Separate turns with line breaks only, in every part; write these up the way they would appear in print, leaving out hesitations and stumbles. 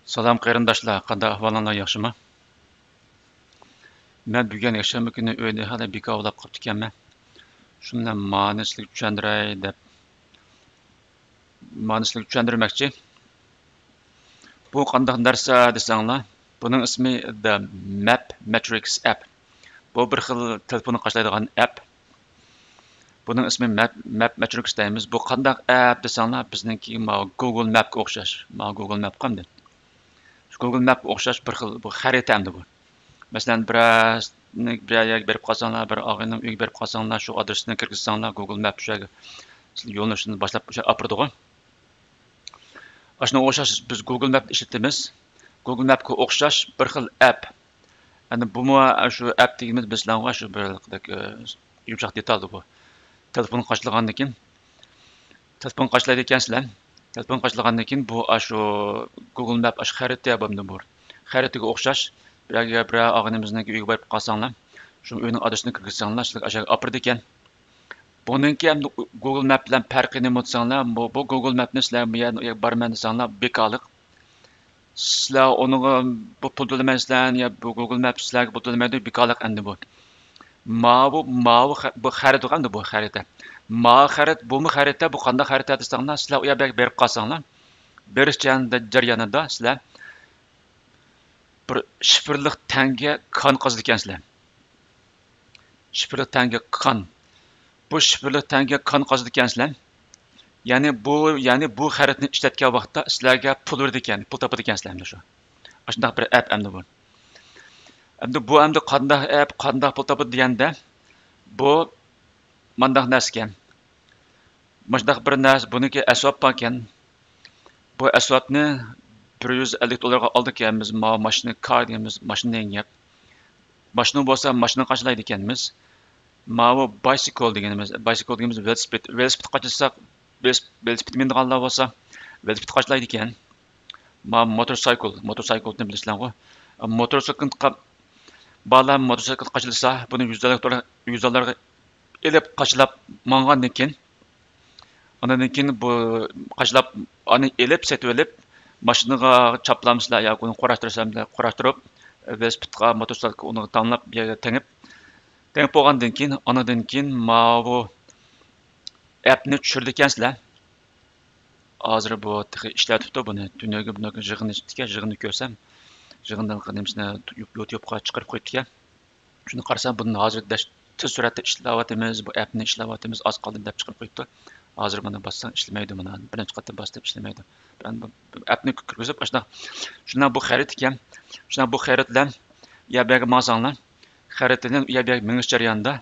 Salam qarindoshlar, qanday ahvolinglar, yaxshimi? Men bugun yakshanba kuni uyda hali bekovlab qolibdi ekanman. Shuni ma'nosini tushuntiray deb ma'nosini tushuntirmoqchi. Bu qanday narsa desanglar, buning ismi The Map Matrix App. Bu bir xil telefonni qashlaydigan app. Buning ismi Map Matrix deymiz. Bu qanday app desanglar, bizningki Google Map'ga o'xshash. Google Map qanday? Google Map o'xshash bir xil bu xarita hamda bu. Masalan, bir yerga berib qolsanglar, bir og'ayning uyiga berib qolsanglar, shu adresni kirgizsanglar, Google Map o'sha yo'lni boshlab o'sha olib Ashuna o'xshash biz Google Map ishlatamiz. Google Map'ga o'xshash bir xil app. Endi bumi shu app deymiz bizlarga shu bir yumshoq detaldi bu. Telefon qoshlagandan keyin telefon qoshlaydi ekansizlar. Telefon qoshlagandan keyin bu shu Google Map shu xarita bo'ldi bu. Xaritaga o'xshash bir og'inimizniki uyga borib qolsanglar, shu uyning adresini kirgizsanglar, sizlarga aşağı apirdi ekan. Buningki ham Google Map bilan farqini motsanglar, bu Google Mapni sizlar bu yerga borman desanglar, bekorlik. Sizlar onu bu pul to'lamaysizlar, ya bu Google Map sizlarga pul to'lamaydi, bekorlik endi bu. Bu xarita endi bu xarita. Bu xarita bu qanday xarita desanglar, sizlar u yerga berib qolsanglar, berish jarayonida sizlar bir shifrlik tanga kon qazdi ekansizlar. Shifrlik tanga kon. Bu shifrlik tanga kon qazdi ekansizlar. Yani bu xaritni ishlatgan vaqtda sizlarga pul berdi ekan, pul topadi ekansizlar shu. Shunday bir app endi bu. Endi bu endi qanday app, qanday pul topadi deganda, bu mandaq narsa ekan. Mandaq bir narsa, buniki asbob bor ekan. Bu asbobni $150 oldik ekanmiz, mashina car deymiz, mashinadan gap. Mashina bo'lsa, mashina qachlaydi ekanmiz. Bu bicycle deganimiz velosiped qachilsak, velosiped mindiganlar bo'lsa, velosiped qachlaydi ekan. Motorcycle deb bilasizlar-ku. Motorcycle balalar motorcycle qachilsa, buni $100 elib qachlab mangandan keyin, ondan keyin bu qachlab ani elib setib olib, mashinaga chaplamsizlar yoki uni qurashtirib, velosipedga motorcycle uni tanlab bir yerga tengib bo'lgandan keyin, anadan keyin bu appni tushirdi ekansizlar. Hozir bu ishlatibdi buni. Dunyoga bunaqa yig'inni ko'rsam, yig'indan qadimsini YouTube'ga chiqarib qo'yibdi ekan. Shuni qarasam, buni hozir tez suratda ishlayapmiz, bu appni ishlayapmiz, oz qoldi deb chiqarib qo'yibdi. Hozir buni bossang ishlamaydi buni. Birinchi qator bosib ishlamaydi. Ben bu appni kirgizib, shundan bu xarit ekan. Shundan bu xarit bilan yerga mozanglar. Xaritadan u yerga minish jarayonida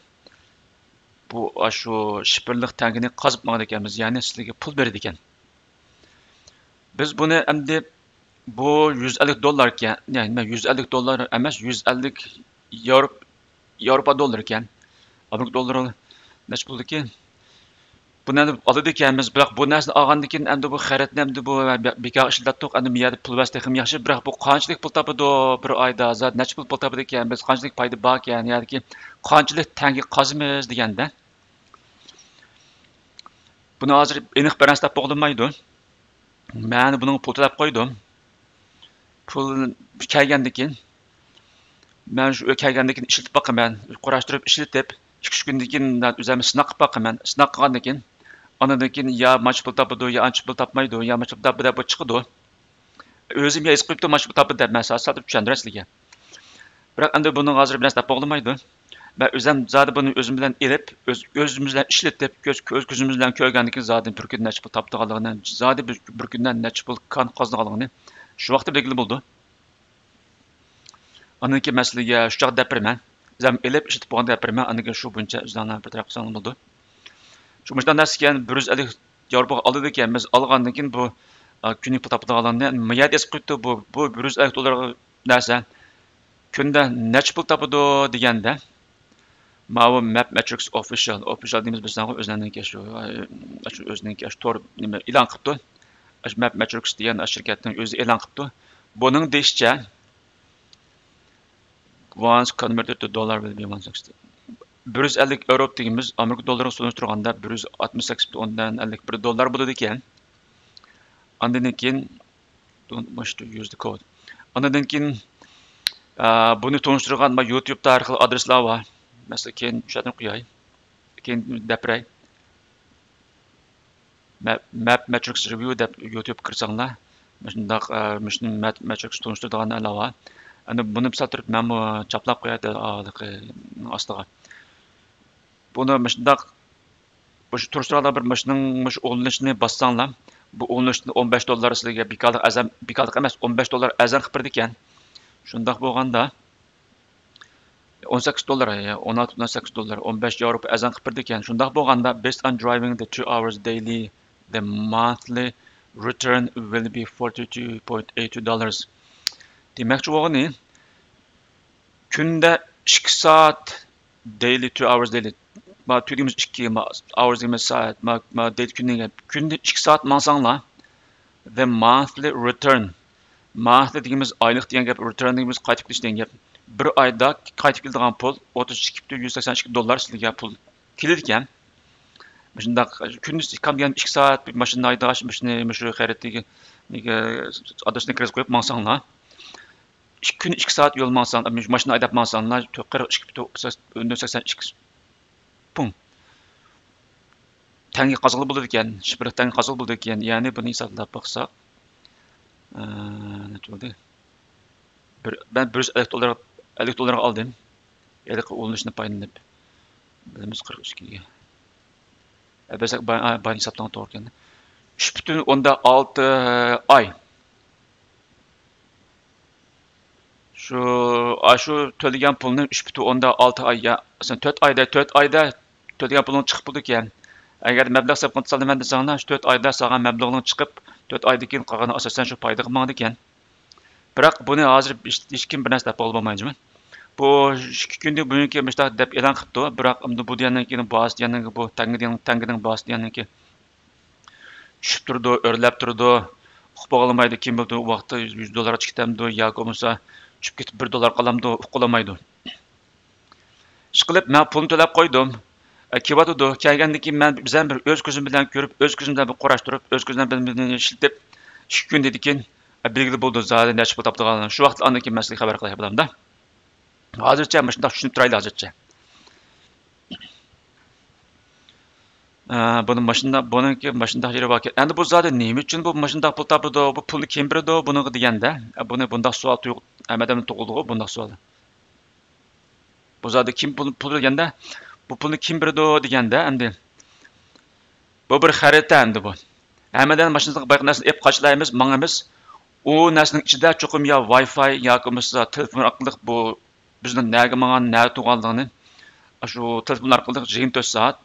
bu shu shifrlik tangini qazib olgan ekanmiz, ya'ni sizlarga pul berdi ekan. Biz buni endi bu $150 ekan, ya'ni $150 emas, 150 Yevropa dolları ekan. Amerika dollari necha pul ekan? Buni endi oladi ekanmiz, biroq bu narsani olgandan keyin endi bu xaritni endi bu bekor ishlatdik, endi bu yerda pul vasita ham yaxshi, biroq bu qanchalik pul topadi bir oyda, zot necha pul topadi ekan, biz qanchalik foyda bor ekan, yoki qanchalik tangi qazimiz deganda. Buni hozir aniq bir narsa bo'lmaydi. Men buni pul to'lab qo'ydim. Pul kelgandan keyin men shu kelgandan keyin ishlatib boqaman, qurashtirib ishlatib, 2-3 kundan keyin o'zim sinab boqaman. Sinab qilgandan keyin anadan keyin ya mach pul topadi, ya ancha pul topmaydi, ya mach pul topadi deb chiqadi. O'zim ya his qilibdi mach pul topadi deb men satib tushuntirasizga. Biroq endi buni hozir bir narsa bo'lmaydi. Ben o'zim zodi buni o'zim bilan elib, o'zimiz bilan ishlatib, ko'zimiz bilan ko'rgandan keyin zodi bir kun necha pul topdiganligini, zodi bir kundan necha pul kon qozdiganligini shu vaqtda belgili bo'ldi. Ondan keyin masalaga shu chaq deb beraman. O'zim elib ishlatib bo'lganda deb beraman. Ondan keyin shu buncha o'zlarni bir taraf qilsam bo'ldi. Shu mishdan narsa ekan $150 oldik ekan, biz olgandan keyin bu kunlik pul topdiganlarni miyat es qo'yibdi, bu $150 narsa kunda necha pul topadi deganda Mavi Map Matrix Official deymiz bizdan o'zlarininki shu o'zininki tor nima e'lon qilibdi. Map Matrix degan shirkatning o'zi e'lon qilibdi. Buning deyishicha once converted to dollar will be 160. €150 deymiz, Amerika dollariga solishtirganda $168.51 bo'ladi ekan. Ondan keyin don't wish to use the code. Ondan keyin buni tanıştırgan YouTube'da arqali adreslar var. Mesela keyin şuradan qo'yay. Keyin dapray. Map Metrics Review deb YouTube kirsanglar, shundaq Map Metrics tanıştırgan alava. Ana buni misal turib men bu chaplab qo'yadi ostiga. Buni shundaq bu turishtirganlar bir mashinaning o'linishini bossanglar, bu o'linishni $15 sizlarga bekallik emas, $15 azan qilib berdi ekan. Shundaq bo'lganda $18 ya, $16.8, 15 Avropa azan qilib berdi ekan. Shundaq bo'lganda based on driving the 2 hours daily, the monthly return will be $42.82. Demakchi bo'lgani kunda 2 soat daily 2 hours daily. Ma tüdüğümüz 2 hours demek saat. Ma daily kunda 2 saat mansanglar the monthly return. Monthly dediğimiz aylık diyen gap, return dediğimiz qaytib kelish diyen gap. Bir ayda qaytib keladigan pul $32.182 sizlarga pul kelar ekan. Shundaq kunduz kam degan 2 soat mashina aydash, shu xaridagi adresini kirib qo'yib mansanglar. 2 kun 2 soat yo'l mansang, mashina aydab mansanglar 42.82 pun. Tanga qazılıb bo'ladi ekan, shibir tanga qazılıb bo'ladi ekan. Ya'ni buni hisoblab baxsaq, ne bo'ldi? Ben $150 aldım. Yedek oluşunu paylanıp. Bilimiz 42'ye. Mesela ben hesaptan doğru 3,6 ay. Şu töleyen pulunun 3,6 ay ya. Sen 4 ayda töleyen pulun çıkıp buldu ekan. Eğer meblağ sapqıntı saldım ben de sana 4 ayda sağan meblağının çıkıp 4 aydakin qolgani asosan shu foyda qilmadi ekan. Biroq buni hozir hech kim bir narsa deb olmayman. Bu 2 kunda buniki mishta deb e'lon qilibdi. Biroq bu degandan keyin bos degandan bu tangining bos degandan keyin tushib turdi, o'rlab turdi. Uqib olmaydi, kim bildi u vaqtda $100 chiqtamdi yoki bo'lmasa tushib ketib $1 qolamdi, uqolamaydi. Ishqilib men pulni to'lab qo'ydim. Kevatdi. Kelgandan keyin men bizdan bir o'z ko'zim bilan ko'rib, o'z ko'zimdan bir qorashtirib, o'z ko'zimdan bilan ishlatib 2 kun dedikin belgili bo'ldi zodi necha pul topdigan. Shu vaqt andan keyin mas'ulga xabar qilay bo'lamda. Hozircha mana shunday tushunib turaylik hozircha. Buni mashinada yeri bor. Endi bu zodi nima uchun bu mashinada pul topdi, bu pulni kim berdi buni deganda, buni bundaq savol hammadan tug'ildi bundaq savol. Bu zodi kim pul deganda, bu pulni kim berdi deganda, endi bu bir xarita endi bu. Hammadan mashinada bir narsani ep qochlaymiz, mangamiz. O narsaning ichida cho'qim ya Wi-Fi yoki bo'lmasa telefon orqali bu bizning nega mangan, nega tug'ilganligini shu telefon orqali 24 soat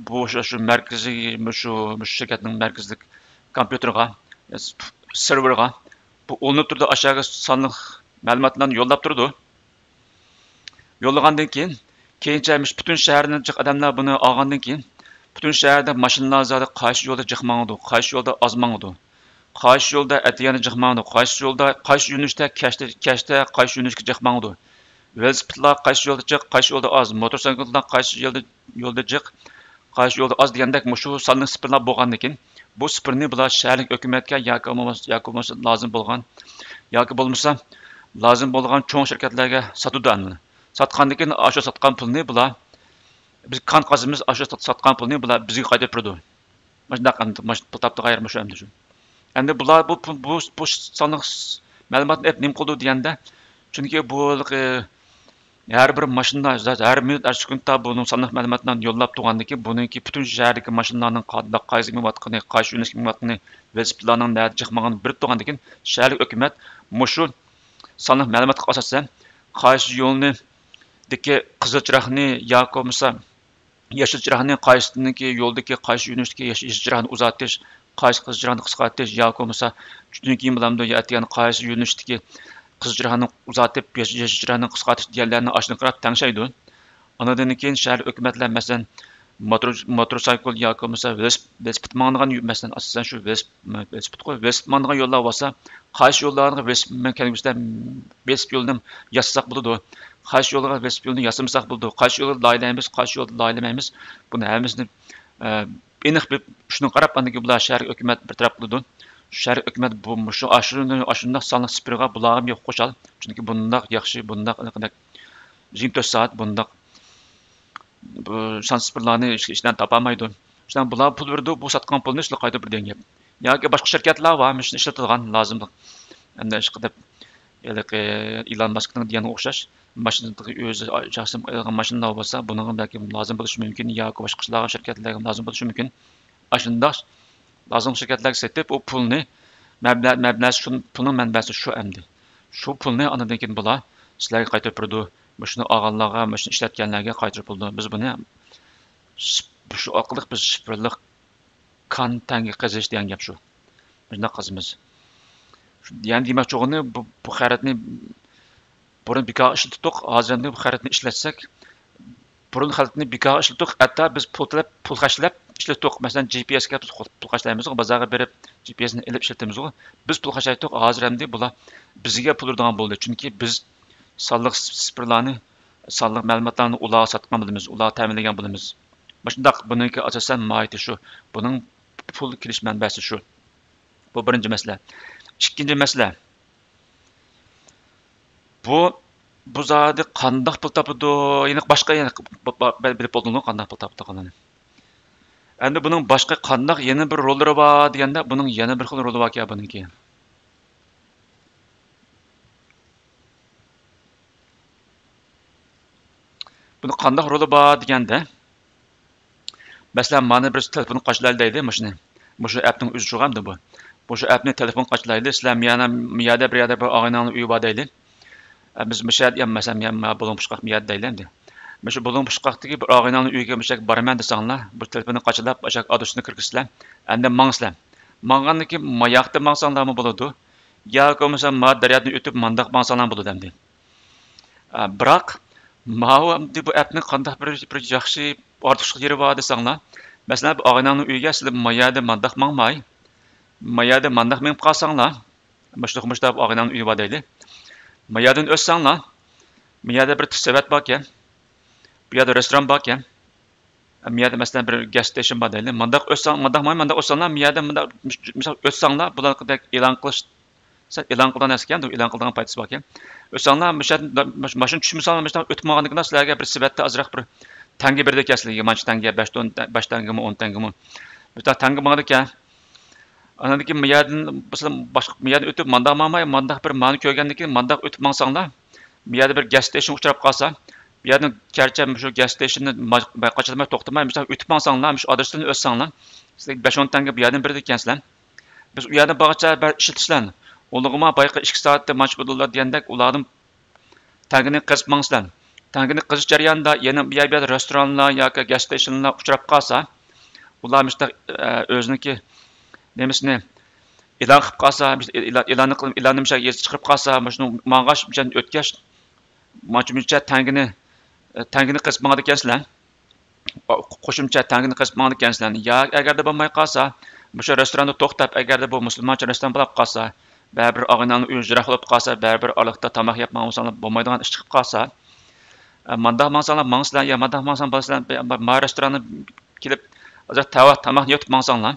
bu shu markaziy shu shirkatning markazlik kompyuteriga, serverga bu olinib turdi, aşağıga sonli ma'lumotlarni yo'llab turdi. Yo'llagandan keyin keyincha butun shahardan chiq odamlar buni olgandan keyin butun shaharda mashinalar zodi qaysi yo'lda chiqmangdi, qaysi yo'lda ozmangdi. Qaysi yo'lda atiyani chiqmangdi, qaysi yo'lda qaysi yo'nalishda kashda qaysi yo'nalishga chiqmangdi. Velosipedlar qaysi yo'lda chiq, qaysi yo'lda oz, mototsikllar qaysi yo'lda chiq, qaysi yo'lda oz degandek shu sonli sifirlar bo'lgandan keyin bu sifirni bular shaharlik hukumatga yoki bo'lmasa lozim bo'lgan yoki bo'lmasa lozim bo'lgan cho'ng shirkatlarga sotadi. Satgandan keyin o'sha sotgan pulni bular biz qon qazimiz o'sha sotgan pulni bular bizga qaytarib beradi. Mana shunday pul topdi qayerma shu endi shu. Endi bular bu sonli ma'lumotni nim qildi deganda, chunki bu har bir mashina har minut har sekundda buni sonli ma'lumotlarni yo'llab turgandan keyin buniki butun shahardagi mashinalarning qaysi minutqini, qaysi yo'nalishga minutqini, velosipedlarning nerda chiqmaganini bilib turgandan keyin shaharlik hukumat mushu sonli ma'lumotga asosan qaysi yo'lni deki qizil chiroqni yoki bo'lmasa yeşil chiroqni qaysiniki yo'ldagi qaysi yo'nalishdagi yeşil chiroqni uzatish, qaysi qizil chiroqni qisqartirish yoki bo'lmasa shundan keyin bilamdi ya'tigan qaysi yo'nalishdagi qizil chiroqni uzatib yeşil chiroqni qisqartirish deganlarni oshniqroq tangshaydi. Ondan keyin shahar hukumatlar masalan motosikl yoki bo'lmasa velosiped mang'an masalan asosan shu velosiped mang'an yo'llar bo'lsa qaysi yo'llarni velosiped kelgusida velosiped yo'lni yasasak bo'ladi. Qaysi yo'lga velosiped yo'lni yasamasak bo'ladi. Qaysi yo'lga laylaymiz, qaysi yo'lda laylamaymiz. Buni hammasini aniq bilib shuni qarab andan bular shahar hukumat bir taraf qiladi. Şərq hökumət bu şu aşındaq sanlıq spirga bulağım yox qoşal. Çünki bundaq yaxşı, bundaq 24 saat bundaq bu san spirlarni işdən tapamaydı. İşte bular pul verdi, bu satqan pulni işlə qaytarıb bir dengep. Yoki boshqa shirkatlar var, mishni ishlatilgan lozimlik. Endi ish qilib Elon Muskning degani o'xshash mashinani o'zi shaxsiy mashinalar bo'lsa, buning balki lozim bo'lishi mumkin yoki boshqa shirkatlarga lozim bo'lishi mumkin. Ashundoq lozim shirkatlarga setib, u pulni pulning manbasi shu endi. Shu pulni anadan keyin bular sizlarga qaytarib berdi. Shuni olganlarga, shuni ishlatganlarga qaytarib berdi. Biz buni shu orqali biz shifrli kan tangi qazish degan gap shu. Shunday qazimiz. Yani demek çoğunu bu xaritni burun bekor ishlatdik, hozir endi bu xaritni ishlatsak, burun xaritni bekor ishlatdik, hatto biz pul xashlab ishlatdik. Masalan, GPS ga pul xashlaymiz, bozorga berib GPSni ilib ishlatamiz. Biz pul xashlaydik, hozir endi bular bizga pul uradigan bo'ldi. Chunki biz sonliq sifirlarni, sonliq ma'lumotlarni ularga sotgan bo'lamiz, ularga ta'minlagan bo'lamiz. Shundaq buningki asosan mohiyati shu. Buning pul kelish manbasi shu. Bu birinchi masala. İkinci mesele. Bu zadi qandaq pul tapıdı, yine başqa bilib olduğunu qandaq pul tapıdı qalanı. Endi bunun başqa qandaq yeni bir rolları var degende, bunun yeni bir xil rolu var ki bununki. Bunun qandaq rolu var degende, mesela mana bir telefonu qaçlaydı deydi, Şu app'ning o'zi shuğamdi bu. Bu şu app'ni telefon qaçlaydı, sizlar miyada bir ağaynanın uyu var deydi. Biz müşahid yapmasam ya bulun puşqaq miyad deylendi. Şu bulun puşqaqdagi bir ağaynanın uyuga müşak baraman desanglar, bu telefonu qaçlab, aşaq adresini kirgisizlar, endi mangsizlar. Mangandaki mayaqda mangsanglarmı buludu? Ya komisam ma daryadni ötüp mandaq mangsanglar buludu endi. Biroq bu app'ni qandaq bir yaxshi ortiqcha yeri var desanglar, masalan bu ağaynanın uyuga sizlar mayada mandaq mangmay, mayada mandaq menib qalsanglar, müştaq ağaynanın uyu var deydi. Mayadan özsanglar, miyada bir tisavat bor ekan, bu yerda restoran bor ekan, miyada masalan bir gas station bor deydi. Mandaq o'tsanglar, miyada misol o'tsanglar, bularga e'lon qilish, e'lon qilgan ekan, e'lon qilgan paytisi bor ekan. O'tsanglar, mashina tushmasanglar, o'tib olgandan sizlarga bir sifatda azroq bir tanga berdi ekan sizlarga, mancha tanga 5 tangami, 10 tangami. Bu tanga bo'ladi ekan. Andan keyin miyadan o'tib mandaq bir ma'ni ko'rgandan keyin mandaq o'tib mangsanglar, miyada bir gas station uchrab qolsa, bu yerdan karcham shu gas stationni bayqashlamay to'xtamay, misol o'tib mangsanglar, shu adresdan o'tsanglar, sizlarga 5-10 tanga bu yerdan berdi ekansizlar. Biz u yerda bog'cha bir ishlatisizlar. Ularga bayqa 2 soatda manch bo'ldilar degandek, ulardan tangini qazib mangsizlar. Tangini qazish jarayonida yana bu yerda restoranlar yoki gas stationlar uchrab qolsa, ular misol o'ziniki nemisini e'lon qilib qolsa, e'lonni chiqarib qolsa, shuni mang'ash bilan o'tkash, manchimcha tangini qisib mang'adi ekansizlar. Qo'shimcha tangini qisib mang'adi ekansizlar. Ya agarda bo'lmay qolsa, o'sha restoranda to'xtab, agarda bu musulmoncha restoran bo'lib qolsa, baribir og'inani uyi jira qilib qolsa, baribir aliqda tomoq yeb mang'asanlar bo'lmaydigan ish chiqib qolsa, mandaq mang'sanlar mangsizlar, ya mandaq mang'san bo'lsalar, ma restoranda kelib, hozir tomoq yeb mangsanglar.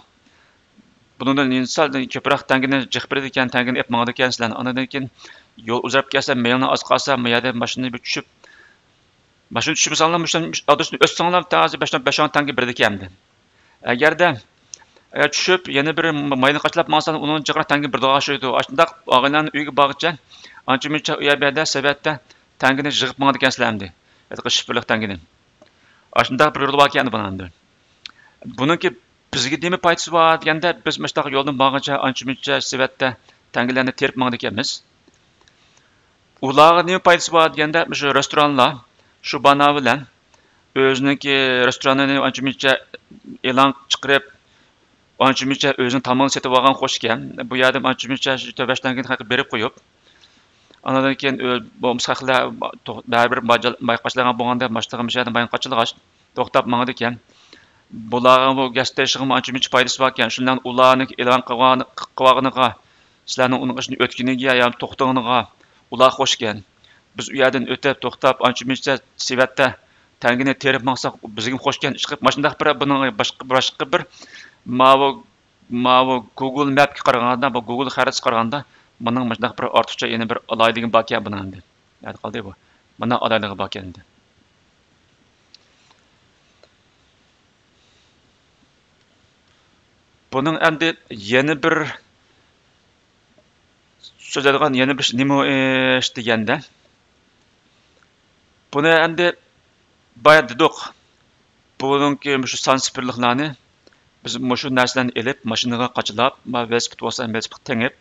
Bundan insan ko'proq tangini jiqbirdi ekan, tangini ep mang'adi ekansizlar. Andan keyin yo'l uzarib kelsa, mayilni oz qolsa, mayada mashinani bir tushib, mashina tushmasanlar, adresini o'tsanglar, ta'zi 5 tanga berdi ekan. Agar tushib, yana bir mayilni qachlab mang'sanlar, uning jiqra tanga bir dog'ashaydi. Shundaq og'aylarning uyiga borguncha, ancha-muncha u yerda savatda tangini jiqib mang'adi ekansizlar endi. Aytqish shifrliq tangini. Shundaq bir yo'l bor ekan bundan. Buniki bizga nima foydasi bor deganda, biz mustaq yo'ldan borguncha ancha-muncha sifatda tangalarni terib mang'di ekanmiz. Ularga nima foydasi bor deganda, shu restoranlar shu bana bilan o'ziniki restoranini ancha-muncha e'lon chiqarib, ancha-muncha o'zining tomonini setib olgan xo'sh ekan. Bu yerda ancha-muncha 5 tanga haqi berib qo'yib, andan keyin bu misaqlar baribir bayqashlagan bo'lganda, mashtaga mishadan bayon qachilg'ash to'xtab mang'di ekan. Bularga bu gas stationga ancha-muncha foydasi bor ekan. Shundan ularni e'lon qilganiga, sizlarning uning ishini o'tganiga, yo'q to'xtaganiga ular xo'sh ekan. Biz u yerdan o'tib, to'xtab, ancha-muncha sifatda tangini terib maqsaq, bizga xo'sh ekan. Chiqib, mashundaq bir buning boshqa bir ma'vo bu Google Map'ga qaraganda, bu Google xaritasiga qaraganda, buning mana bir ortiqcha yana bir alaydigan bor ekan buning endi. Nima qildi bu? Mana alaydigan bor ekan endi. Buning endi yana bir so'zadigan yana bir nima ish deganda, buni endi boya dedik. Buningki shu sansipirliklarni biz shu narsalarni elib, mashinaga qachilab, velosiped bo'lsa velosiped tengib,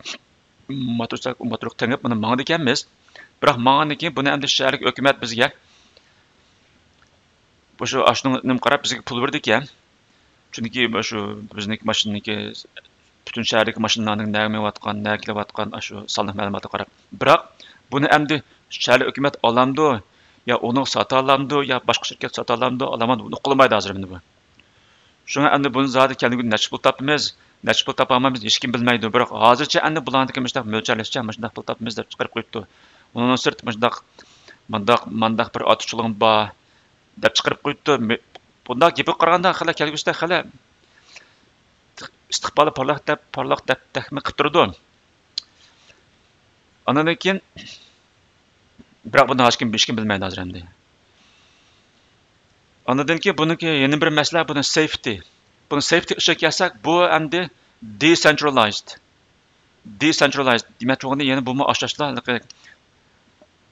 motor tengib, buni mangdi ekanmiz. Biroq mang'andan keyin buni endi shaharlik hukumat bizga shu ashuni nim qarab bizga pul berdi ekan. Chunki shu bizniki mashinaniki butun shaharlik mashinalarning nagmayotgan, nagilayotgan shu sonliq ma'lumotga qarab. Biroq buni endi shaharlik hukumat olamdi, ya onu sata olamdi, ya boshqa shirkat sata olamdi, olaman buni qilmaydi hozir endi bu. Shunga endi buni zodi kelguga necha pul topamiz, necha pul topamiz hech kim bilmaydi. Biroq hozircha endi bularniki mishdoq mo'ljalashcha mishdoq pul topamiz deb chiqarib qo'yibdi. Undan sirt mishdoq bir otishligim bor deb chiqarib qo'yibdi. Bunday gapga qaraganda xala kelgusida xala istiqboli parlaq deb taxmin qilib turdi. Ondan keyin biroq buni hech kim bilmaydi hozir endi. Ondan keyin buniki yana bir masala buni safety. Buni safety ishga kelsak, bu endi decentralized. Demak, to'g'ri yana bu oshlashlar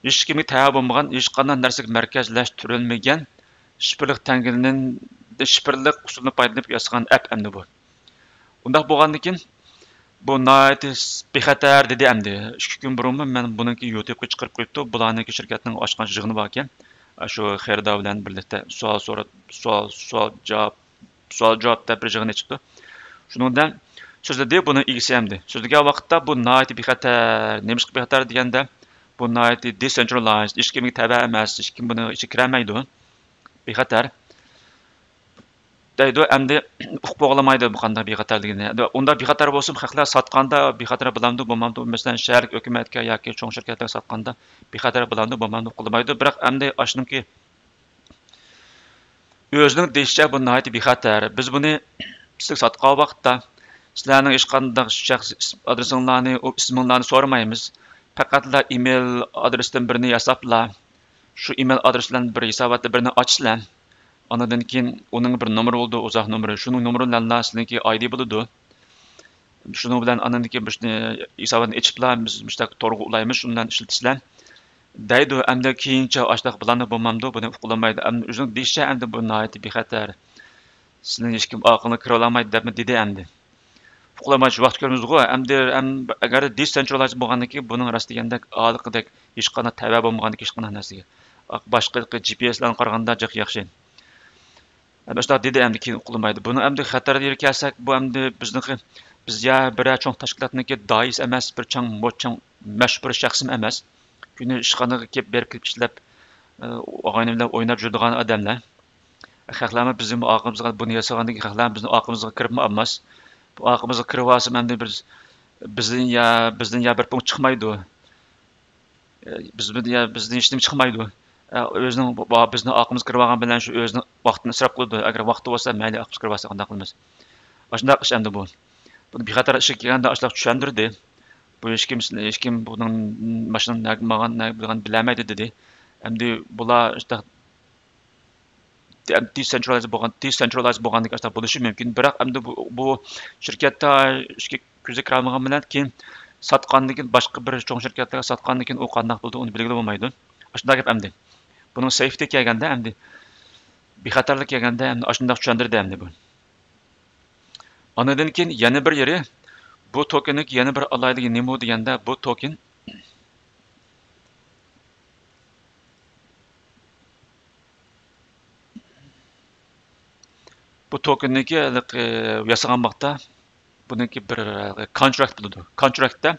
hech kimga tayyor bo'lmagan, hech qanday narsaga markazlashtirilmagan shifrlik usulini foydalanib yasagan app endi bu. Undaq bo'lgandan keyin bu nice bexatar dedi endi. 2 kun burunmi men buniki YouTube'ga chiqarib qo'yibdi. Bularniki shirkatning ochgan yig'ini bor ekan. Shu xaridor bilan birlikda savol javob deb bir yig'in chiqdi. Shuningdan so'zladi buni egisi endi. So'zlagan vaqtda bu nice bexatar, nemish bexatar deganda bu nice decentralized, hech kimga tabiiy emas, hech kim buni ichiga kiramaydi. Bexatar deydi endi uqib bo'g'lamaydi bu qanday bexatarligini. Unda bexatar bo'lsin, xalqlar sotganda bexatar bo'lamdi, bo'lmamdi. Masalan, shaharlik hukumatga yoki cho'ng shirkatlarga sotganda bexatar bo'lamdi, bo'lmamdi qilmaydi. Biroq endi ashnimki o'zining deyishicha bu nihoyat bexatar. Biz buni sizga sotgan vaqtda sizlarning hech qanday shaxs adresinglarni, isminglarni so'ramaymiz. Faqatla email adresidan birini yasablar. Shu email adresidan bir hisobotda birini ochsizlar. Ondan keyin uning bir nomer bo'ldi, uzoq nomeri. Shuning nomeri bilan sizniki ID bo'ladi. Shuning bilan ondan keyin buni hisobotni ochiblar, biz mushtaq to'g'ri ulaymiz, shundan ishlatisizlar. Deydi, endi keyincha ashtaq bilan bo'lmamdi, buni uqulamaydi. Endi o'zining deyishcha endi bu nihoyat bexatar. Sizni hech kim aqlini kira olmaydi deb dedi endi. Uqulamaydi shu vaqt ko'ramiz-ku. Endi agar decentralized bo'lgandan keyin buning rost deganda haliqidek hech qanday tava bo'lmagandan hech qanday narsaga. Boshqa GPSlarni qaraganda yaxshi. Başta dedi endi keyin uqulmaydi. Buni endi xatarga kelsak, bu endi biz ya bir cho'ng tashkilotniki dois emas, bir cho'ng mashhur shaxsim emas. Kuni ishxonaga kelib berib ishlab, og'ayni bilan o'ynab yuradigan odamlar. Xalqlarimiz bizim aqimizga buni yasagandagi xalqlar bizning aqimizga kirib emas. Bu aqimizga kirib olsa endi bizdan ya bir punkt chiqmaydi. Bizdan hech nima chiqmaydi. O'zining bizni aqimiz kirib olgan bilan shu o'zining vaqtini isrof qildi. Agar vaqti bo'lsa, mayli aqimiz kirib olsa qanday qilamiz. Shunday ish endi bu. Buni bexatar ishga kelganda ashlar tushundirdi. Bu hech kim buning mashinani nagmagan bilmaydi dedi. Endi bular decentralized bo'lgandek ashlar bo'lishi mumkin. Biroq endi bu shirkatda ishga ko'zi kirmagan bilan keyin sotgandan keyin boshqa bir cho'ng shirkatlarga sotgandan keyin u qanday bo'ldi, uni bilgili bo'lmaydi. Shunday gap endi. Bunun safety kelganda endi bexatarlik kelganda endi shunday tushundirdi endi bu. Ondan keyin yana bir yeri bu tokenning yana bir alayligi nima deganda bu token tokenniki yasagan vaqtda buniki bir contract bo'ladi. Contractda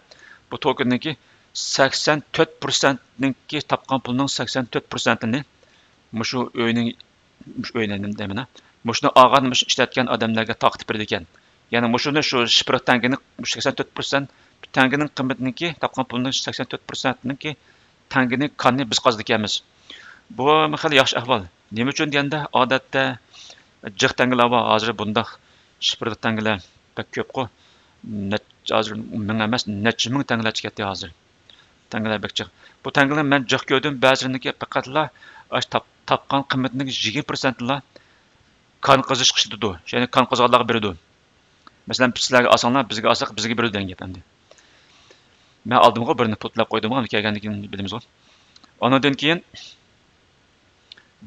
bu tokenniki 84%'ninki tapqan pulning 84%'ini mushu o'yning demina. Mushuni olgan, mush ishlatgan odamlarga taqib berdi ekan. Ya'ni mushuni shu shifr tangini 84% tangining qimmatiniki tapqan pulning 84%'ninki tangini qonni biz qazdik ekanmiz. Bu xil yaxshi ahvol. Nima uchun deganda odatda jiq tangilar bor, hozir bundaq shifr tangilar pek köp qo. Hazır ming emas, neçə ming təngalar çıxatdı hazır. Təngalar bək çıx. Bu təngalar mən cıq gördüm, bəzilərindəki faqatla tapqan qiymətining 20%la kan qızış qışıdıdı. Yəni kan qızğanlarga beridi. Məsələn, sizlərə alsanglar, bizə alsaq, bizə beridi degan gap endi. Mən aldımğa birini putlab qoydum, amma kelgandan keyin bilamiz o. Ondan keyin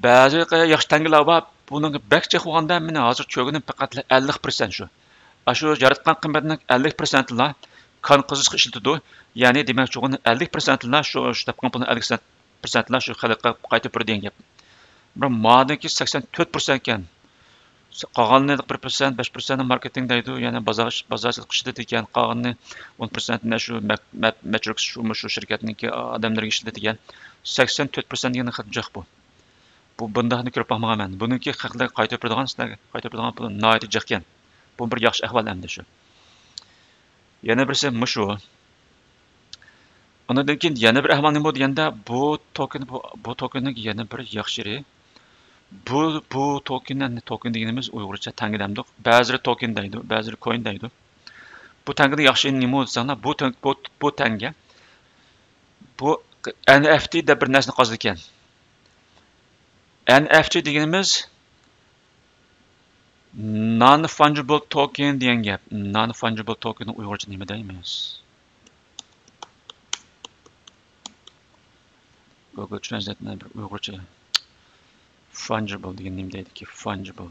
bəzi yaxşı təngalar var. Bunun bək çıx olganda mən hazır çögünüm faqatla 50% şu. Aşı yaratqan qiymətining 50%la kan qızışqa işletidu. Yani demək çoğun 50%la şu tapqan pulun 50%la şu xalqqa qaytıb berdigan gap. Bir madaki 84% ekan. Qolganini 1%, 5% marketing deydi. Yani bozorchilik qilishdi ekan. Qolganini 10% shu Matrix shu shirkatniki odamlarga ishlatadigan. 84% yana xatjoq bu. Bu bundaqni ko'rib baxmagan. Buniki xalqlar qaytib beradigan, sizlarga qaytib beradigan pul noyati jiq ekan. Bu bir yaxshi ahvol endi shu. Yana birisi mushu. Ondan keyin yana bir ahvol nima deganda bu tokenning yana bir yaxshiri. Bu token deganimiz uyg'urcha tanga demdik. Ba'zilar token deydi, ba'zilar coin deydi. Bu tangada yaxshi nima desanglar, bu tanga bu NFT deb bir narsa qozdi ekan. NFT deganimiz non-fungible token degan gap. Non-fungible tokenni uyg'urcha nima deymiz? Google Translate'dan bir uyg'urcha fungible degan nima deydi ki? Fungible.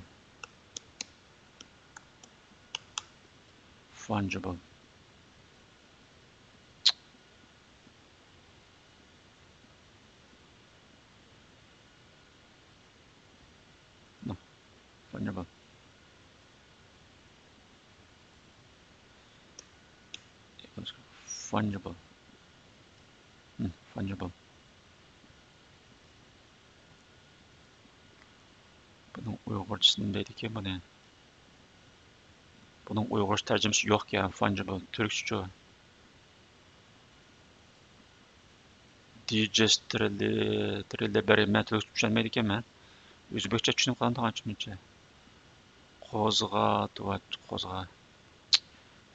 No. Fungible. Fungible. Fungible. Bunun uyg'urchasini deydi ki buni. Bunun uyg'urcha tarjimasi yo'q ya, fungible. Türkçe. Digestrilli berimen Türkçe tushunmaydi ekanman. O'zbekcha tushunib qoldim ancha-muncha.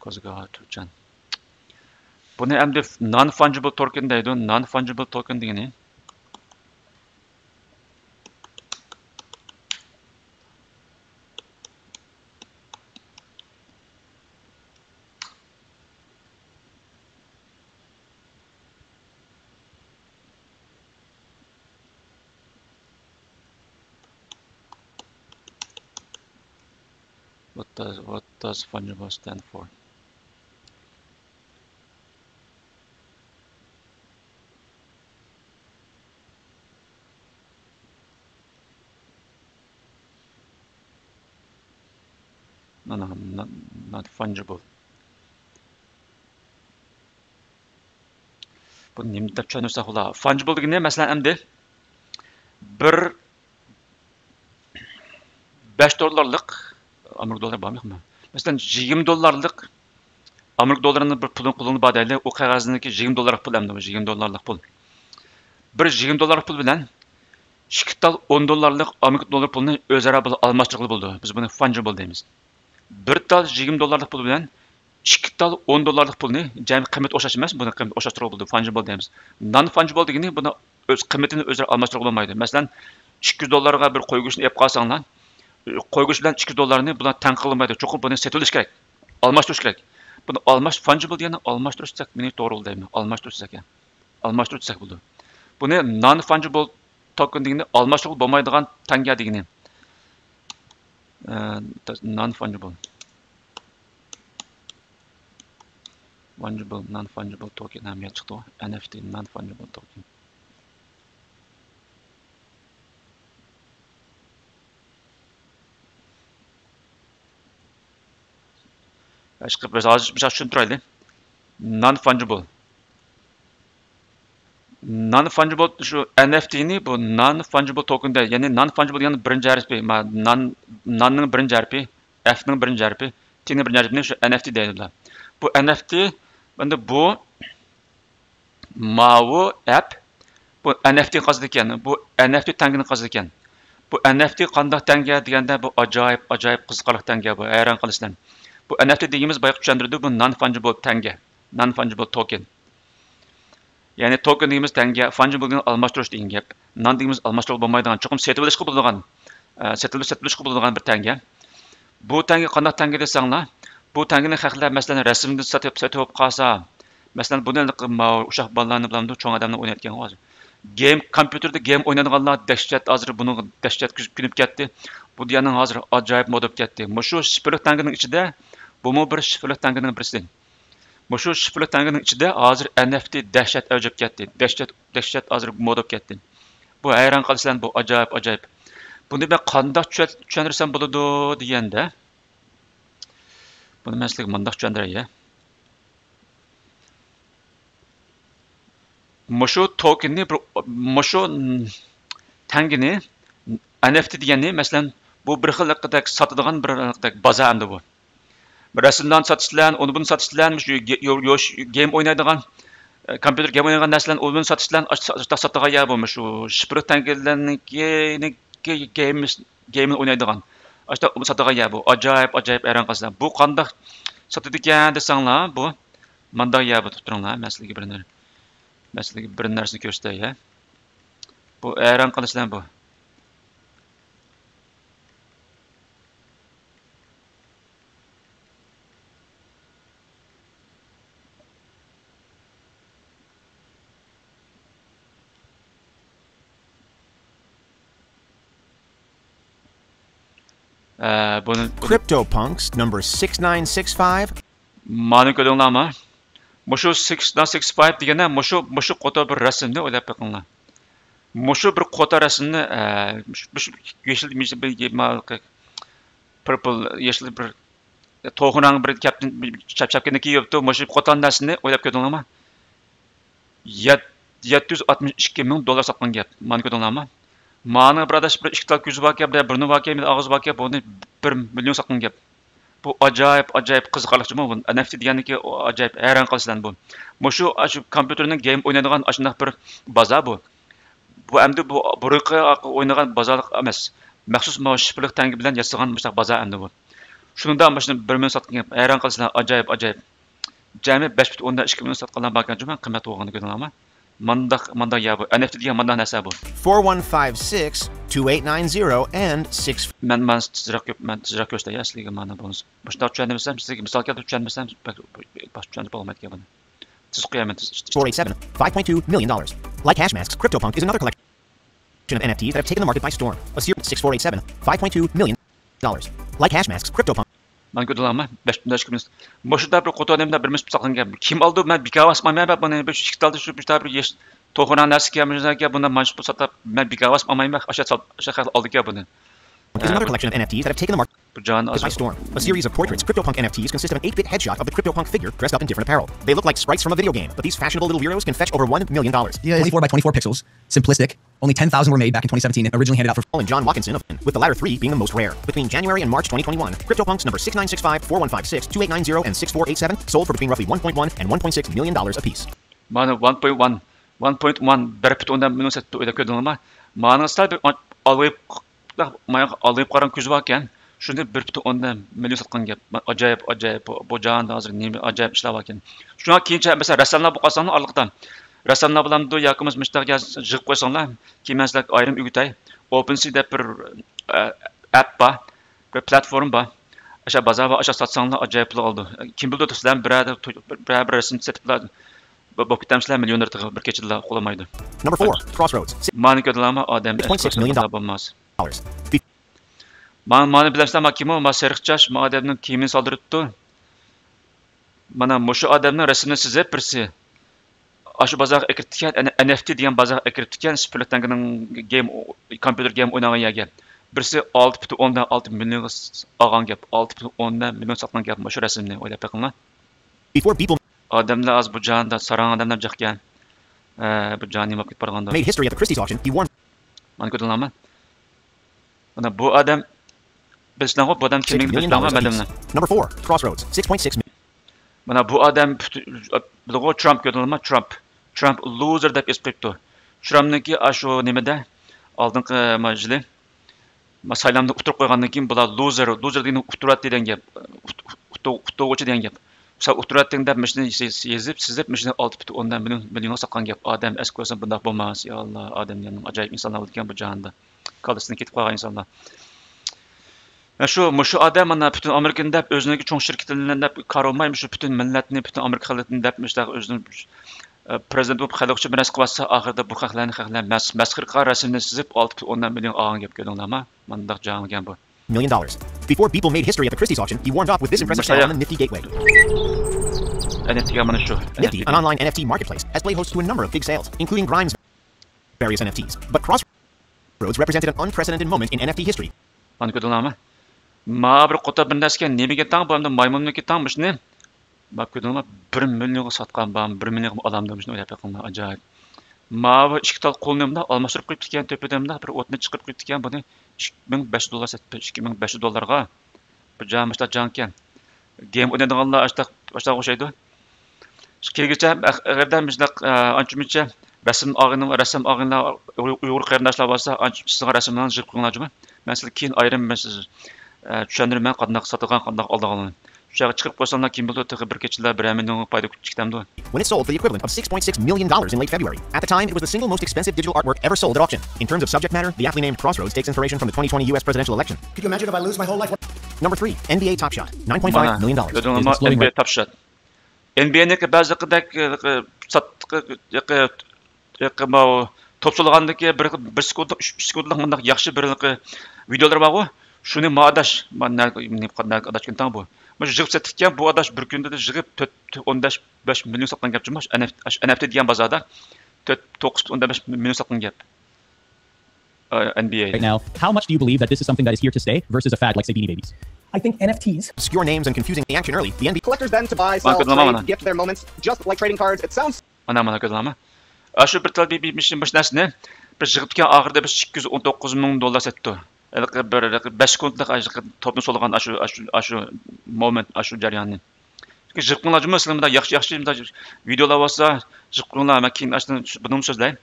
Qo'zg'a turchan. Buni endi non-fungible token deydi. Non-fungible token degani What does fungible stand for? No, not fungible. Bunu nima deb tushunirsak ular? Fungible degani masalan endi bir 5 dollarlik Amerika dollari bormi? Masalan 20 dollarlik Amerika dollarini bir pulini qo'lini badayli, o qog'ozniki 20 dollarlik pul endi, 20 dollarlik pul. Bir 20 dollarlik pul bilan 2 tal 10 dollarlik Amerika dollari pulni o'zaro almashtirib bo'ldi. Biz buni fungible deymiz. Bir tal 20 dollarlik pul bilan 2 tal 10 dollarlik pulni jami qiymat o'xshash emas, buni qiymat o'xshashtirib bo'ldi, fungible deymiz. Non fungible degani buni o'z qiymatini o'zaro almashtirib bo'lmaydi. Masalan 200 dollarga bir qo'yguchni olib qolsanglar, qo'yg'uch bilan 200 dollarni bular tang qilmaydi. Cho'qim buni setilish kerak. Almashtirish kerak. Buni fungible degani almashtirsak, meni to'g'ri deyman. Almashtirsak ekan. Almashtirsak bo'ldi. Buni non fungible token degani almashtirib bo'lmaydigan tanga degani. Non fungible. Non fungible token ham chiqdi. NFT non fungible token. Başka bir tushuntiraylik. Non-fungible. Non-fungible shu NFT-ni bu non-fungible token'da, ya'ni non-fungible degani birinchi harfi, non-ning birinchi harfi, F-ning birinchi harfi, T-ning birinchi harfini shu NFT deydilar. Bu NFT endi bu mavu app bu NFT qazdi ekan. Bu NFT tangini qazdi ekan. Bu NFT qanday tanga deganda bu ajoyib qiziqarli tanga bu, hayron qilishdan. Bu NFT dediğimiz bayağı tushundirdi. Bu non-fungible tenge. Non-fungible token. Yani token dediğimiz tenge, fungible degan almashtirish degan gap. Non dediğimiz almashtirish bo'lmaydigan, cho'qim setilish bo'ladigan, setilish bo'ladigan bir tenge. Bu tenge qanday tenge desanglar, bu tengeni xalqlar masalan rasmni sotib qolsa, masalan buni uşaq bolalarni bilan cho'ng odamlar o'ynayotgan hozir. Kompyuterda game o'ynaydiganlar dahshat hozir buni dahshat kunib ketdi. Bu diyaning hozir ajoyib mod bo'lib ketdi. Shu shifrli tangining ichida bu bir shifrli tangining birisi. Shu shifrli tangining ichida hozir NFT dahshat avjib ketdi. Dahshat hozir mod bo'lib ketdi. Bu hayron qolsanglar bu ajoyib. Buni ben qanday tushuntirsam bo'ladi deganda, buni men sizlarga bunday tushuntiray. Shu tokenni, shu tangini NFT degani, masalan, bu bir xillikdek sotadigan bir xillikdek bozor endi bu. Bir rasmdan sotishlar, uni buni sotishlar, shu game o'ynaydigan, kompyuter game o'ynaydigan narsalarni uni buni sotishlar, sotadigan yer bu. Shu shifr tangilarniki game o'ynaydigan. Ashta sotadigan yer bu. Ajoyib hayron qolsam. Bu qanday sotadi ekan desanglar, bu manda yer bu turinglar, masalan bir narsani ko'rsatay. Bu hayron qolishlar bu.
CryptoPunks number 6965.
Mani ko'rdinglarmi? Shu 6965 deganda shu qota bir rasmni o'ylab qo'yinglar. Shu bir qota rasmni yeşil purple yeşil bir to'g'rang bir kapten chapchapkini kiyibdi. Shu qotaning narsini o'ylab ko'rdinglarmi? 762 ming dollar sotgan gap. Mani ko'rdinglarmi? Mani biradash bir ikkita ko'zi bor gap, burni bor gap, og'iz bor gap, buni 1 million sotgan gap. Bu ajoyib qiziqarliqchi bu. NFT deganiki ajoyib hayron qolsanglar bu. Shu kompyuterning game o'ynaydigan ashunday bir bozor bu. Bu endi bu burqi o'ynagan bozorlik emas. Maxsus shifrli tangi bilan yasagan bu bozor endi bu. Shunda mana shuni 1 million sotgan gap. Hayron qolsanglar ajoyib. Jami 5.2 million sotganlar bor ekan, men qimmat bo'lganini ko'rdinglarmi? Manda ya bu. NFT degan manda narsa bu.
4156 2890 and 6.
Men tezroq ko'rsatay sizlarga mana buni. Boshqa tushunmasam, sizlarga misol keltirib tushunmasam, boshqa tushunib bo'lmaydi buni. Siz qo'yaman.
487, $5.2 million. Like Hashmasks, CryptoPunk is another collection of NFTs that have taken the market by storm. A series 6487, $5.2 million. Like Hashmasks, CryptoPunk.
Man ko'rdilarmi? 5.2 million. Boshida bir qo'ta odamda bir misp saqlan gap. Kim oldi? Men bikavas olmayman. Buni bir ikkitalda shu bir to'g'ran narsa kelmizga bundan manch bu sotib men bikavas olmayman. Aşağı oldi gap buni.
Is another collection of NFTs that have taken the market by storm. A series of portraits. CryptoPunk NFTs consist of an 8-bit headshot of the CryptoPunk figure dressed up in different apparel. They look like sprites from a video game, but these fashionable little weirdos can fetch over $1 million.
Yeah, 24 by 24 pixels. Simplistic. Only 10,000 were made back in 2017 and originally handed out for...
And John Watkinson, with the latter 3 being the most rare. Between January and March 2021, CryptoPunks number 6965, 4156, 2890, and 6487 sold for between roughly $1.1 and $1.6 million apiece.
Mana 1.1 1.1 million setdi o'ylab ko'rdinglarmi? Mana sal alayıp qaran ko'zi bor ekan. Shunda 1.1 million sotgan gap. Ajoyib bu jahonda hozir nima ajoyib ishlar bor ekan. Shunga keyincha masalan rassomlar bo'lib qolsanglar orliqdan. Rassomlar bilan yoqimiz mishtarga yig'ib qo'ysanglar, keyin men sizlarga ayrim o'g'itay. OpenSea deb bir app bor, bir platform bor. O'sha bozor va o'sha sotsanglar ajoyib pul oldi. Kim bildi sizlar bir rasm setiblar. Bu kitamsizlar millioner bir kechada qo'lamaydi.
Number 4, Crossroads.
Mani ko'rdilarmi? Odam
$6.6 million.
Mani bilasizlarmi kim u? Seriqchash odamning kiyimini soldiribdi. Mana shu odamning rasmini chizib birsi shu bozorga kiritgan NFT degan bozorga kiritgan spirtlangining game kompyuter game o'ynagan yerga birsi 6.6 million olgan gap, 6.10 million sotgan gap shu rasmni o'ylab qo'yinglar.
Before people
odamlar az bu jonda sarang odamlar chiqqan. Bu jonni nima qilib borganda.
Made history at the Christie's auction. He won.
Mana ko'rdinglarmi? Mana bu odam bizdan bu odam kimligini bilmayman.
Number 4, Crossroads, 6.6 million.
Mana bu odam bilgo Trump ko'rdinglarmi? Trump loser deb esqibdi. Trumpniki shu nimada oldingi majlis saylamda o'tirib qo'ygandan keyin bular loser degan o'tirat degan gap. quto'g'uchi degan gap. Sen o'tiryapting deb mishni yezib, sizib mishni 6,10 million sotgan gap. Odam eski bo'lsa bunday bo'lmas. Ya Allah, odamlarning ajoyib insonlar bo'lgan bu jahonda. Qalbisidan ketib qolgan insonlar. Shu odam mana butun Amerikani deb o'zining cho'ng shirkatlarini deb qarolmay, shu butun millatni, butun Amerika xalqini deb o'zining prezident bo'lib xalqcha bir narsa qilsa, oxirida bu xalqlarni masxir qilgan rasmni sizib 6,10 million olgan gap ko'rdinglarmi? Mandaq jangan bu.
$1 million. Before Beeple made history at the Christie's auction, he warmed up with this impressive sale on the Nifty Gateway. Nifty, an online NFT marketplace, has played host to a number of big sales, including Grimes' various NFTs. But Crossroads represented an unprecedented moment in NFT history.
Ma bir qota bir narsaga nimaga tang bo'ldi, maymunga tangmishni. Bak ko'rdingmi? 1 millionga sotgan bam, 1 millionga olamdim shuni o'ylab qo'ydim, ajoyib. Ma bu ikki tal qo'limda almashtirib qo'yib ketgan tepedamda bir o'tni chiqarib qo'yib ketgan buni $2500 sotdi, $2500 bu jamishlar jankan. Game o'ynaganlar ashta o'xshaydi. Kelgucha agarda bizlar ancha-muncha rasm og'inlar Uyg'ur qarindoshlar bo'lsa, sizga rasmlarni yig'ib qo'yinglarmi? Men sizga keyin ayiraman, siz tushundirman qanday sotilgan, qanday oldiganligini.
When it sold for the equivalent of $6.6 million in late February. At the time, it was the single most expensive digital artwork ever sold at auction. In terms of subject matter, the aptly named Crossroads takes inspiration from the 2020 US presidential election.
Could you imagine if I lose my whole life?
Number 3, NBA Top Shot, $9.5 million.
NBA Top Shot. NBA'ning ba'ziqidek topsolgandagi bir sekundlik mundaq yaxshi bir videolar bor-ku. Shuni ma'adash, men qanday adashgan tang bu. Mana yig'ib satgan bu adash bir kunda yig'ib 4.15 million sotgan gap jumlash NFT degan bozorda 9.15 million sotgan gap. NBA.
Right now, how much do you believe that this is something that is here to stay versus a fad like say Beanie Babies?
I think NFTs.
Obscure names and confusing the action early. The NBA
collectors then to buy, sell, trade, gift their moments, just like trading cards. It sounds.
Mana ko'rdingmi? Shu bir tal BB'ning mashinasini bir yig'ibgan oxirida biz $219,000 sotdi. Bir 5 sekundlik topni solgan ashu moment, ashu jarayonni. Yig'ibganlar jumlasida yaxshi videolar bo'lsa, yig'ibganlar men keyin buni so'zlayman.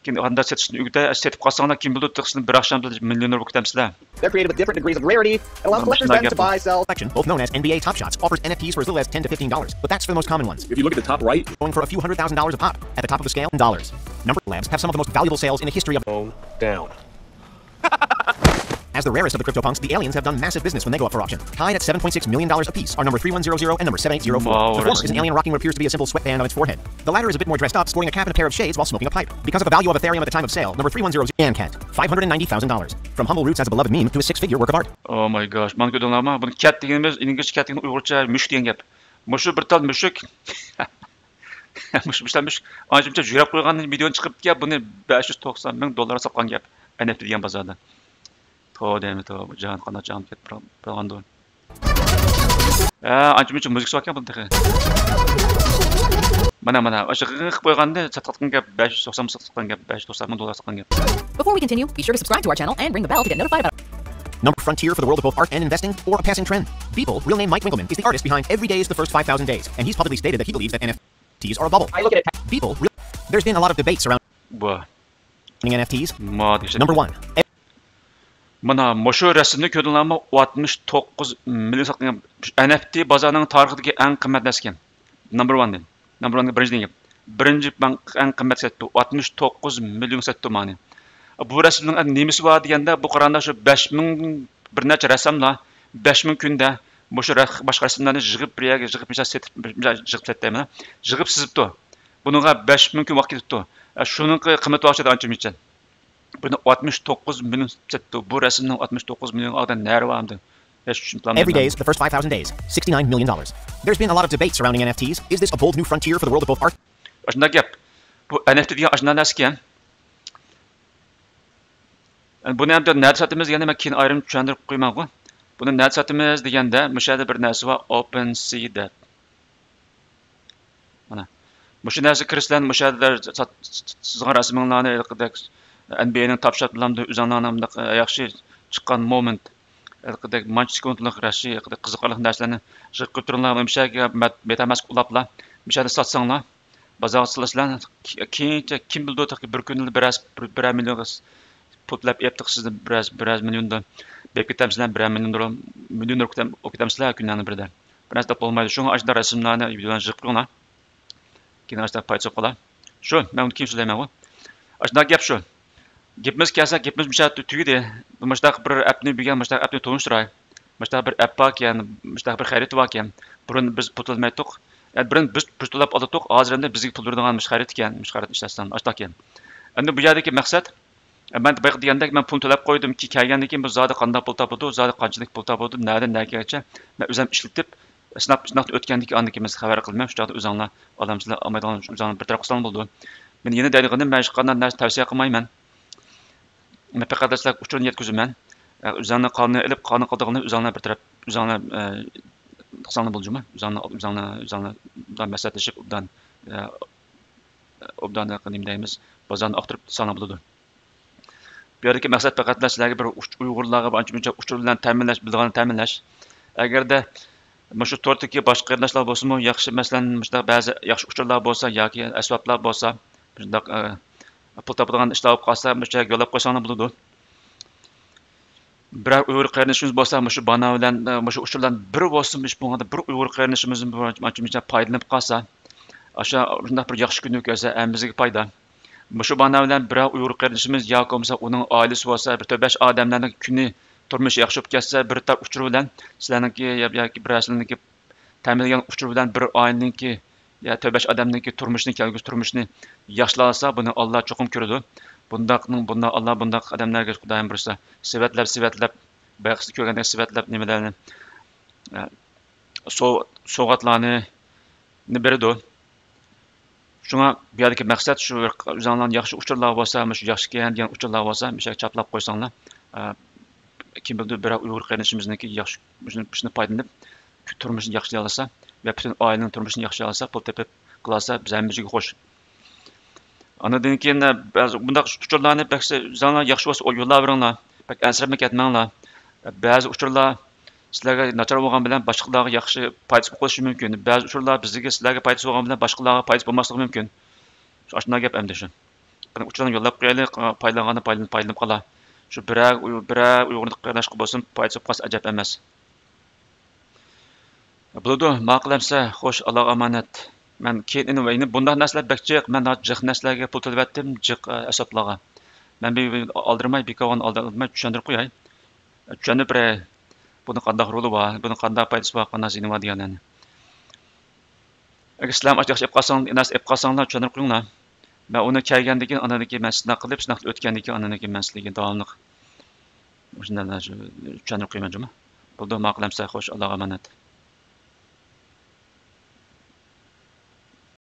Keyin anda setishni uyda setib qolsanglar, kim biladi, tiqsini bir oqshamda millioner bo'lib ketamsizlar.
They're created with different degrees of rarity. It allows collectors then to buy, sell.
Both known as NBA Top Shots, offers NFTs for as little as $10 to $15, but that's for the most common ones.
If you look at the top right,
going for a few $100,000 a pop. At the top of the scale, in dollars. Number labs have some of the most valuable sales in the history of
down.
As the rarest of the CryptoPunks, the aliens have done massive business when they go up for auction. Tied at $7.6 million apiece are number 3100 and number 7804. The former is an alien rocking what appears to be a simple sweatband on its forehead. The latter is a bit more dressed up, sporting a cap and a pair of shades while smoking a pipe. Because of the value of Ethereum at the time of sale, number 3100 Cat, $590,000. From humble roots as a beloved meme to a six-figure work of art.
Oh my gosh, man ko'rdinglarmi? Buni cat deganimiz, İngilizce cat degan Uyg'urcha mushuk degan gap. Mushu bir tal mushuk. Mushuk. Ancha jurab qo'ygan videoni chiqib gap, buni $590,000 sotgan gap. NFT degan bozorda. To bu jahan qanday jahan ketib qolgandi. Ancha muzik so'kkan buni texe. Mana o'sha qilib qo'yganda sotgan gap $590,000 sotgan gap, $590,000 sotgan gap.
Before we continue, be sure to subscribe to our channel and ring the bell to get notified about
Number frontier for the world of both art and investing, or a passing trend. Beeple, real name Mike Winkleman, is the artist behind Every Day is the First 5,000 Days, and he's publicly stated that he believes that NFTs are a bubble.
I look at it.
Beeple, there's been a lot of debates around NFTs. Number 1.
Mana mushu rasmni ko'rdinglarmi? 69 million sotgan NFT bozorining tarixidagi eng qimmat narsa ekan. Number 1 birinchi gap. Birinchi bank eng qimmat sotdi. 69 million sotdi mani. Bu rasmning nimasi bor deganda, bu qaranda shu 5000 bir necha rasmlar 5000 kunda mushu boshqa rasmlarni yig'ib bir yerga yig'ib setdimi? Yig'ib sizibdi. Buningga 5000 kun vaqt ketibdi. Shuning qiymati ochadi ancha-muncha. Bunu 69 million setdi. Bu rasmning 69 million odam nari vardı.
Every Day is the First 5,000 Days, $69 million. There's been a lot of debate surrounding NFTs. Is this a bold new frontier for the world of both art?
Ashunda gap. Bu NFT degan ashuna narsa ekan. Buni ham nerda sotamiz deganda men keyin ayrim tushuntirib qo'yman-ku. Buni nerda sotamiz deganda mushada bir narsa bor, OpenSea deb. Mana. Mushu narsa kirishdan mushada sizning rasminglarni NBA'ning Top Shot bilan o'zinglarni yaxshi chiqqan moment. Qadek manch sekundlik rashi, qiziqarli narsalarni yig'ib turinglar, o'shaga metamask ulablar. O'shani sotsanglar, bozorga solasizlar, kim bildi bir kunda bir million putlab eptiq sizni biroz milliondan berib ketamsizlar, $1 million o'qitamsizlar kunlarni birda. bir narsa bo'lmaydi. Shunga ashda rasmlarni videodan chiqib qo'yinglar. Keyin ashda paytib qolar. Shu, men uni kim so'zlayman ku. Ashda gap shu. Gapimiz kelsa, gapimiz mushat tugidi. Mushtaq bir appni bilgan, mushtaq appni tunishtiray. Mushtaq bir app bor ekan, mushtaq bir xarid bor ekan. Burun biz pul to'lamaydik. Burun biz pul to'lab oldik. Hozir endi bizga pul beradigan xarid ekan, xarid ishlasdan ashda ekan. Endi bu yerdagi maqsad ben bayaq degandek men pul to'lab qo'ydimki, kelgandan keyin bu zodi qanday pul topadi, zodi qanchalik pul topadi, nereden nergacha men o'zim ishlatib, sinab o'tgandan keyin andan keyin xabar qilmam, shu yerda o'zinglar odamsizlar olmaydigan o'zinglar bir taraf qilsam bo'ldi. Men yana deydiganim men hech qanday narsa tavsiya qilmayman. Men faqat sizlar uchun yetkazman. O'zinglar qonunni ilib, qonun qildig'ini o'zinglar bir taraf o'zinglar qilsanglar bo'ljimi? O'zinglar maslahatlashib obdan qildim deymiz. Bozorni oqtirib sana bo'ladi. Bu yerdagi maqsad faqat sizlarga bir Uyg'urlarga ancha-muncha usul bilan ta'minlash, bildigan ta'minlash. Agarda shu to'rtdagi boshqa qarindoshlar bo'lsa-mu, yaxshi masalan, mushta ba'zi yaxshi usullar bo'lsa yoki asboblar bo'lsa, shunday pul topadigan ishlar olib qolsa, mushta yo'lab qo'ysanglar bo'ladi. Bir Uyg'ur qarindishimiz bo'lsa, shu bana bilan shu usuldan bir bo'lsa, bunga bir Uyg'ur qarindishimiz ancha-muncha foydalanib qolsa, o'sha shunday bir yaxshi kun o'tsa, bizga foyda. Shu bana bilan bir Uyg'ur qarindishimiz yoki bo'lmasa uning oilasi bo'lsa, bir 4-5 odamlarning kuni turmushi yaxshi bo'lib ketsa, bir tar uchur bilan sizlarningki yoki birasininki ta'minlagan uchur bilan bir oilaningki ya 4-5 odamningki turmushini kelgusi turmushini yaxshilasa, buni Alloh cho'qim ko'radi. Bunda Alloh bundaq odamlarga Xudoyim birsa, sivatlab bayaqsi ko'rgandek sivatlab nimalarni sovg'atlarni beradi. Shunga bu yerdagi maqsad shu o'zinglarning yaxshi uchurlar bo'lsa, shu yaxshi kelgan degan uchurlar bo'lsa, o'sha chaplab qo'ysanglar, kim bildi bir Uyg'ur qarindishimizniki yaxshi shuni foydalanib turmushini yaxshilasa va butun oilaning turmushini yaxshilasa, pul tepib qilsa, bizga xo'sh. Anadan keyin ba'zi bundaq uchurlarni o'zinglar yaxshi bo'lsa yo'llab beringlar, bak ansirab ketmanglar. Ba'zi uchurlar sizlarga nachar bo'lgan bilan boshqalarga yaxshi foydasi bo'lishi mumkin. Ba'zi uchurlar bizga sizlarga foydasi bo'lgan bilan boshqalarga foydasi bo'lmasligi mumkin. Shunday gap endi shu. Qani uchurlarni yo'llab qo'yaylik, foydalanib qolar. Shu bir Uyg'ur qarindoshqa bo'lsin, foydasi qolsa ajab emas. Bo'ladi, ma'qulamsa, xo'sh, Alloh omonat. Men keyin va bunday narsalar bakchiq, men jiq narsalarga pul to'lavatdim, jiq asablarga. Men oldirmay, bekovan oldirmay tushuntirib qo'yay. Tushunib buni qanday roli bor, buni qanday foydasi bor, qanday ziyoni bor deganlarni. Agar sizlar yaxshi ep qolsanglar, tushuntirib qo'yinglar. Ben onu kelgandan keyin andan keyin men sinab qilib, sinab o'tgandan keyin andan keyin men sizlarga davomli shunday tushuntirib qo'ymoqchiman. Bo'ldi, ma'qulamsa, xo'sh, Allohga omonat.